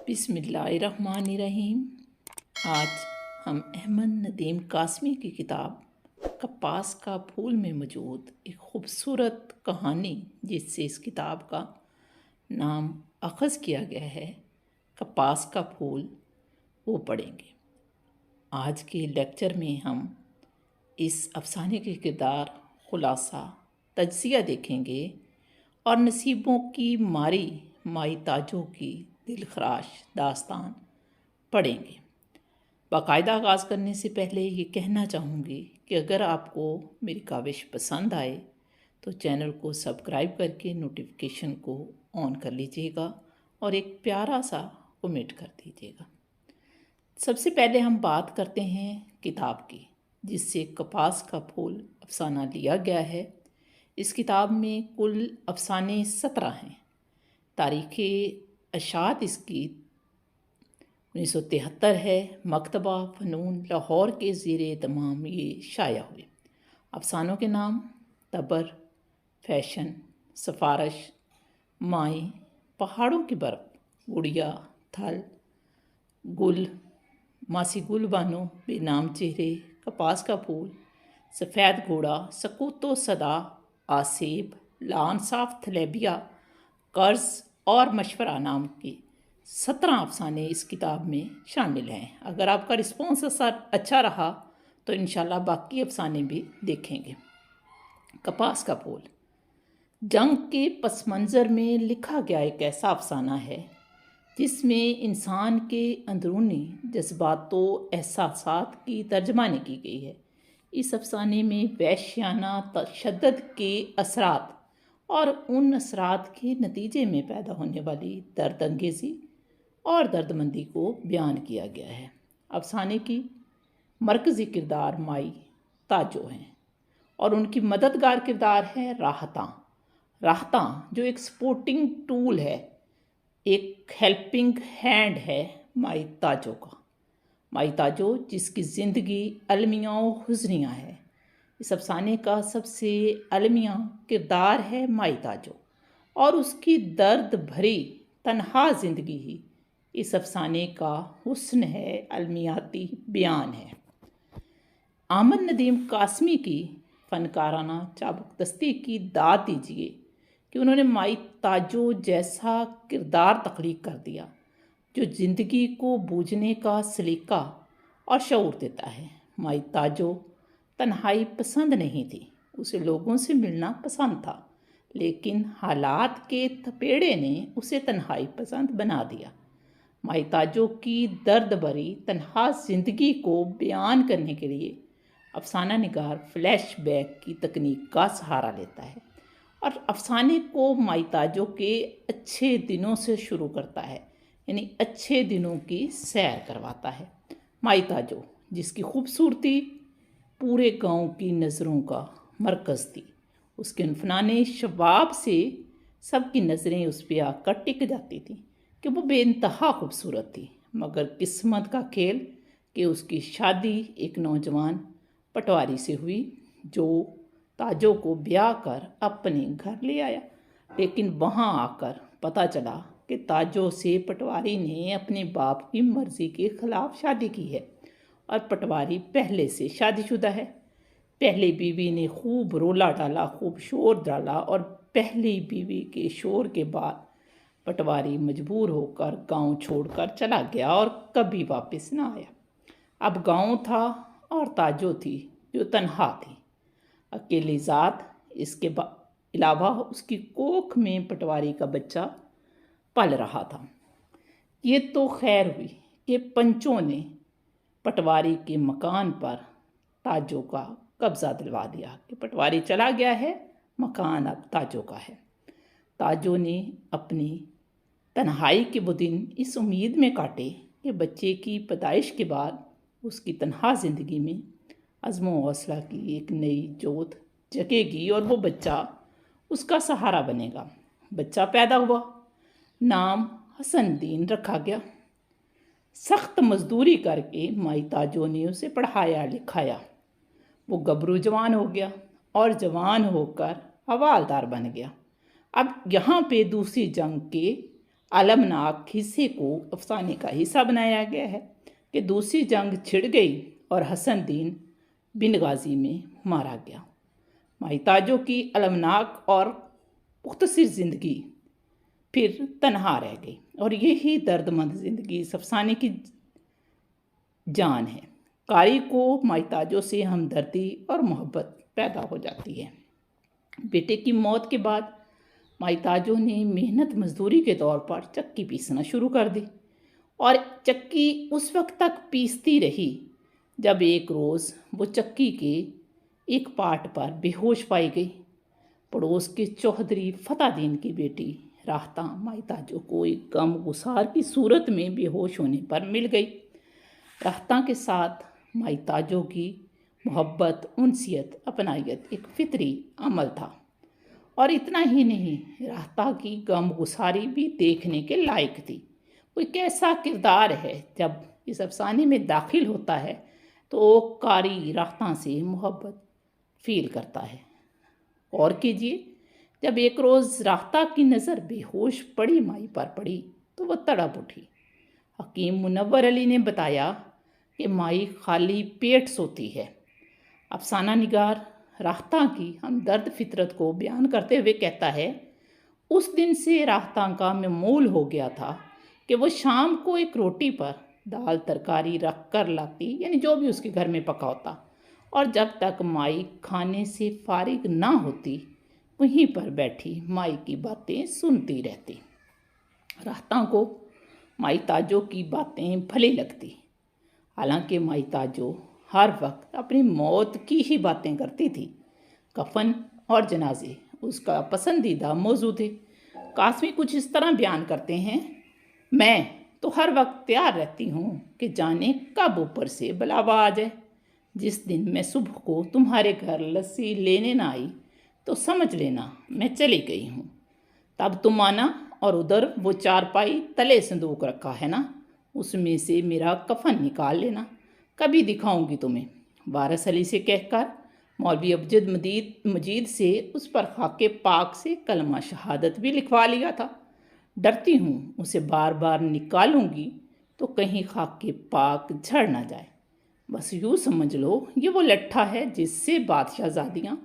बिस्मिल्लाहिर्रहमानिर्रहीम। आज हम अहमद नदीम कासमी की किताब कपास का फूल में मौजूद एक खूबसूरत कहानी, जिससे इस किताब का नाम अख़ज़ किया गया है, कपास का फूल, वो पढ़ेंगे। आज के लेक्चर में हम इस अफसाने के किरदार, खुलासा, तज्ज़िया देखेंगे और नसीबों की मारी माई ताजों की दिलखराश दास्तान पढ़ेंगे। बाकायदा आगाज़ करने से पहले ये कहना चाहूँगी कि अगर आपको मेरी काविश पसंद आए तो चैनल को सब्सक्राइब करके नोटिफिकेशन को ऑन कर लीजिएगा और एक प्यारा सा कमेंट कर दीजिएगा। सबसे पहले हम बात करते हैं किताब की, जिससे कपास का फूल अफसाना लिया गया है। इस किताब में कुल अफसाने 17 हैं। तारीख़ अशात इसकी 1973 है। मकतबा फ़नून लाहौर के ज़ेरे तमाम ये शाया हुए। अफसानों के नाम: तबर, फैशन, सफारश, माई, पहाड़ों की बर्फ़, गुड़िया, थल, गुल, मासी गुल बानो, बेनाम चेहरे, कपास का फूल, सफ़ेद घोड़ा, सकूतो सदा, आसेब, लानसाफ थलेबिया, कर्ज़ और मशवरा नाम के 17 अफसाने इस किताब में शामिल हैं। अगर आपका रिस्पॉन्स अच्छा रहा तो इंशाल्लाह बाकी अफसाने भी देखेंगे। कपास का फूल जंग के पस मंज़र में लिखा गया एक ऐसा अफसाना है जिसमें इंसान के अंदरूनी जज्बातों एहसासात की तर्जमानी की गई है। इस अफसाने में वहशियाना तशद्दुद के असरात और उन असरात के नतीजे में पैदा होने वाली दर्द अंगेज़ी और दर्दमंदी को बयान किया गया है। अफसाने की मरकज़ी किरदार माई ताजो हैं और उनकी मददगार किरदार है राहतां। राहतां जो एक सपोर्टिंग टूल है, एक हेल्पिंग हैंड है माई ताजो का। माई ताजो जिसकी ज़िंदगी अलमिया हुज़निया है। इस अफसाने का सबसे अलमिया किरदार है माई ताजो और उसकी दर्द भरी तन्हा ज़िंदगी ही इस अफसाने का हुस्न है, अलमियाती बयान है। अहमद नदीम कासमी की फ़नकाराना चाबुकदस्ती की दाद दीजिए कि उन्होंने माई ताजो जैसा किरदार तख्लीक कर दिया जो ज़िंदगी को बूझने का सलीका और शऊर देता है। माई ताजो तन्हाई पसंद नहीं थी, उसे लोगों से मिलना पसंद था, लेकिन हालात के थपेड़े ने उसे तन्हाई पसंद बना दिया। माई ताजो की दर्द भरी तन्हा ज़िंदगी को बयान करने के लिए अफसाना निगार फ्लैशबैक की तकनीक का सहारा लेता है और अफसाने को माई ताजो के अच्छे दिनों से शुरू करता है, यानी अच्छे दिनों की सैर करवाता है। माई ताजो जिसकी खूबसूरती पूरे गांव की नज़रों का मरकज़ थी, उसके अनफनाने शबाब से सबकी नज़रें उस पर आकर टिक जाती थीं कि वो बेइंतहा खूबसूरत थी। मगर किस्मत का खेल कि उसकी शादी एक नौजवान पटवारी से हुई जो ताजो को ब्याह कर अपने घर ले आया। लेकिन वहाँ आकर पता चला कि ताजो से पटवारी ने अपने बाप की मर्ज़ी के ख़िलाफ़ शादी की है और पटवारी पहले से शादीशुदा है। पहली बीवी ने खूब रोला डाला, खूब शोर डाला और पहली बीवी के शोर के बाद पटवारी मजबूर होकर गांव छोड़कर चला गया और कभी वापस ना आया। अब गांव था और ताजो थी जो तन्हा थी, अकेली ज़ात। इसके अलावा उसकी कोख में पटवारी का बच्चा पल रहा था। ये तो खैर हुई कि पंचों ने पटवारी के मकान पर ताजो का कब्ज़ा दिलवा दिया कि पटवारी चला गया है, मकान अब ताजो का है। ताजो ने अपनी तन्हाई के वो दिन इस उम्मीद में काटे कि बच्चे की पैदाइश के बाद उसकी तन्हा ज़िंदगी में अज़्म व हौसला की एक नई जोत जगेगी और वो बच्चा उसका सहारा बनेगा। बच्चा पैदा हुआ, नाम हसनदीन रखा गया। सख्त मजदूरी करके माई ताजो ने उसे पढ़ाया लिखाया। वो गबरू जवान हो गया और जवान होकर हवालदार बन गया। अब यहाँ पे दूसरी जंग के अलमनाक हिस्से को अफसाने का हिस्सा बनाया गया है कि दूसरी जंग छिड़ गई और हसन दीन बिन गाजी में मारा गया। माई ताजो की अलमनाक और मुख्तसर ज़िंदगी फिर तन्हा रह गई और यही दर्दमंद ज़िंदगी इस अफसाने की जान है। कारी को माई ताजो से हमदर्दी और मोहब्बत पैदा हो जाती है। बेटे की मौत के बाद माई ताजो ने मेहनत मजदूरी के तौर पर चक्की पीसना शुरू कर दी और चक्की उस वक्त तक पीसती रही जब एक रोज़ वो चक्की के एक पार्ट पर बेहोश पाई गई। पड़ोस के चौधरी फतादीन की बेटी राहता माई ताजो को एक गम गुसार की सूरत में बेहोश होने पर मिल गई। राहता के साथ माई ताजो की मोहब्बत, उनसियत, अपनायत एक फितरी अमल था और इतना ही नहीं, राहता की गम गुसारी भी देखने के लायक थी। वो एक ऐसा किरदार है जब इस अफसाने में दाखिल होता है तो कारी राहता से मोहब्बत फील करता है। और कीजिए, जब एक रोज़ राहता की नज़र बेहोश पड़ी माई पर पड़ी तो वह तड़प उठी। हकीम मुनव्वर अली ने बताया कि माई खाली पेट सोती है। अफसाना निगार राहता की हमदर्द फितरत को बयान करते हुए कहता है, उस दिन से राहता का मामूल हो गया था कि वो शाम को एक रोटी पर दाल तरकारी रख कर लाती, यानी जो भी उसके घर में पका होता, और जब तक माई खाने से फारिग ना होती वहीं पर बैठी माई की बातें सुनती रहती। राहता को माई ताजो की बातें भली लगती, हालांकि माई ताजो हर वक्त अपनी मौत की ही बातें करती थी। कफन और जनाजे उसका पसंदीदा मौजू थे। कासमी कुछ इस तरह बयान करते हैं, मैं तो हर वक्त तैयार रहती हूँ कि जाने कब ऊपर से बुलावा आ जाए। जिस दिन मैं सुबह को तुम्हारे घर लस्सी लेने ना आई तो समझ लेना मैं चली गई हूँ। तब तुम आना और उधर वो चारपाई तले संदूक रखा है ना, उसमें से मेरा कफन निकाल लेना, कभी दिखाऊंगी तुम्हें। वारिस अली से कहकर मौलवी अब्जद मजीद से उस पर खाके पाक से कलमा शहादत भी लिखवा लिया था। डरती हूँ उसे बार बार निकालूंगी तो कहीं खाके पाक झड़ ना जाए। बस यूँ समझ लो ये वो लट्ठा है जिससे बादशाहजादियाँ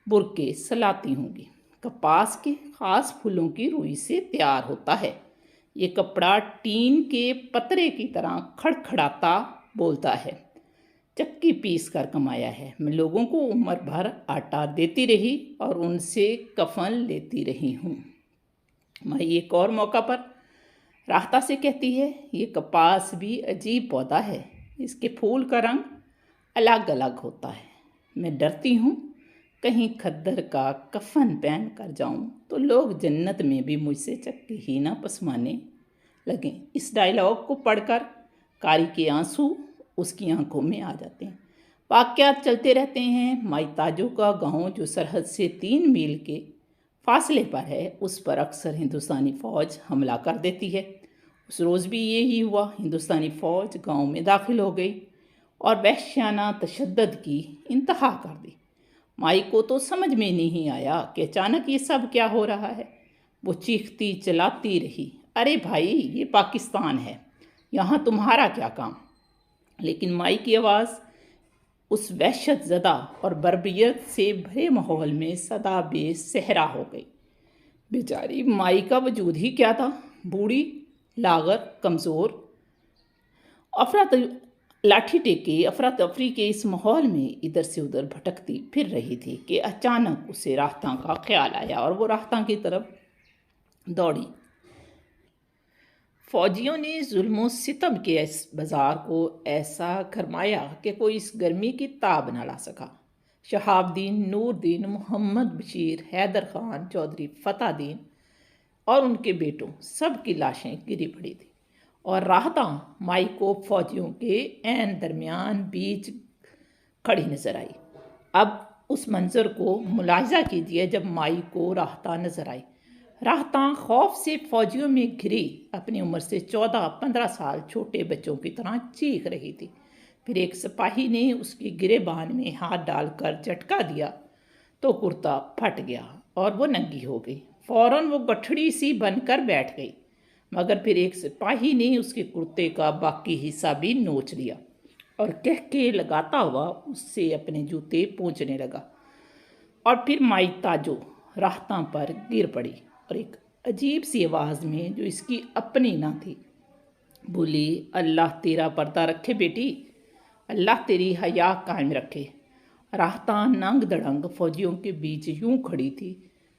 बुरके सलाती होंगी। कपास के ख़ास फूलों की रुई से तैयार होता है। ये कपड़ा टीन के पतरे की तरह खड़खड़ाता बोलता है, चक्की पीस कर कमाया है। मैं लोगों को उम्र भर आटा देती रही और उनसे कफन लेती रही हूँ। मैं एक और मौका पर राहता से कहती है, ये कपास भी अजीब पौधा है, इसके फूल का रंग अलग अलग होता है। मैं डरती हूँ कहीं खद्दर का कफन पहन कर जाऊँ तो लोग जन्नत में भी मुझसे चक्की ही ना पसमाने लगें। इस डायलॉग को पढ़कर कारी के आंसू उसकी आंखों में आ जाते हैं। वाक़यात चलते रहते हैं। माई ताजो का गांव जो सरहद से 3 मील के फासले पर है, उस पर अक्सर हिंदुस्तानी फ़ौज हमला कर देती है। उस रोज़ भी यही हुआ। हिंदुस्तानी फ़ौज गांव में दाखिल हो गई और वहशियाना तशद्दुद की इंतहा कर दी। माई को तो समझ में नहीं आया कि अचानक ये सब क्या हो रहा है। वो चीखती चलाती रही, अरे भाई ये पाकिस्तान है, यहाँ तुम्हारा क्या काम। लेकिन माई की आवाज़ उस वहशत ज़दा और बर्बियत से भरे माहौल में सदा बेसहरा हो गई। बेचारी माई का वजूद ही क्या था, बूढ़ी, लागर, कमज़ोर, लाठी टेके अफरा तफरी के इस माहौल में इधर से उधर भटकती फिर रही थी कि अचानक उसे राहता का ख्याल आया और वो राहता की तरफ दौड़ी। फौजियों ने जुल्म सितम के इस बाज़ार को ऐसा गरमाया कि कोई इस गर्मी की ताब न ला सका। शहाबुद्दीन, नूरदीन, मोहम्मद बशीर, हैदर खान, चौधरी फतादीन और उनके बेटों सब की लाशें गिरी पड़ी थी और राहता माई को फौजियों के ऐन दरमियान बीच खड़ी नजर आई। अब उस मंजर को मुलाहिजा कीजिए जब माई को राहता नजर आई। राहता खौफ से फौजियों में घिरी अपनी उम्र से 14-15 साल छोटे बच्चों की तरह चीख रही थी। फिर एक सिपाही ने उसके गिरेबान में हाथ डालकर झटका दिया तो कुर्ता फट गया और वो नंगी हो गई। फौरन वो गठड़ी सी बनकर बैठ गई। मगर फिर एक सिपाही ने उसके कुर्ते का बाकी हिस्सा भी नोच लिया और कह के लगाता हुआ उससे अपने जूते पोंछने लगा। और फिर माई ताजो राहता पर गिर पड़ी और एक अजीब सी आवाज़ में, जो इसकी अपनी ना थी, बोली, अल्लाह तेरा पर्दा रखे बेटी, अल्लाह तेरी हया कायम रखे। राहता नंग दड़ंग फौजियों के बीच यूं खड़ी थी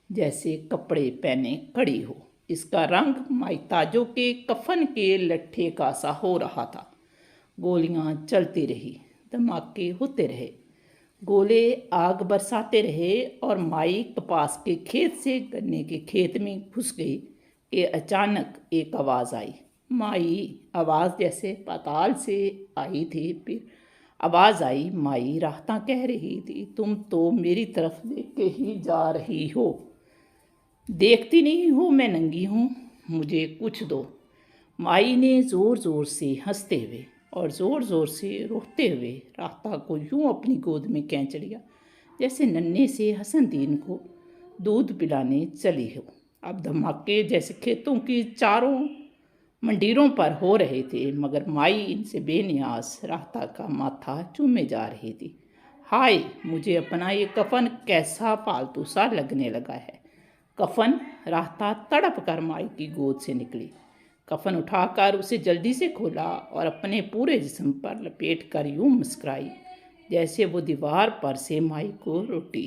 जैसे कपड़े पहने खड़ी हो। इसका रंग माई ताजो के कफन के लट्ठे का सा हो रहा था। गोलियां चलती रही, धमाके होते रहे, गोले आग बरसाते रहे और माई कपास के खेत से गन्ने के खेत में घुस गई कि अचानक एक आवाज़ आई। माई, आवाज़ जैसे पाताल से आई थी। फिर आवाज़ आई, माई, राहता कह रही थी, तुम तो मेरी तरफ देख के ही जा रही हो। देखती नहीं हो मैं नंगी हूँ, मुझे कुछ दो। माई ने ज़ोर ज़ोर से हंसते हुए और ज़ोर ज़ोर से रोते हुए राहता को यूं अपनी गोद में खींच लिया जैसे नन्हे से हसनदीन को दूध पिलाने चली हो। अब धमाके जैसे खेतों की चारों मंडीरों पर हो रहे थे, मगर माई इनसे बेनियाज राहता का माथा चूमे जा रही थी। हाय, मुझे अपना ये कफन कैसा फालतू सा लगने लगा है। कफन? राहता तड़प कर माई की गोद से निकली। कफन उठाकर उसे जल्दी से खोला और अपने पूरे जिस्म पर लपेट कर यूं मुस्कुराई जैसे वो दीवार पर से माई को रोटी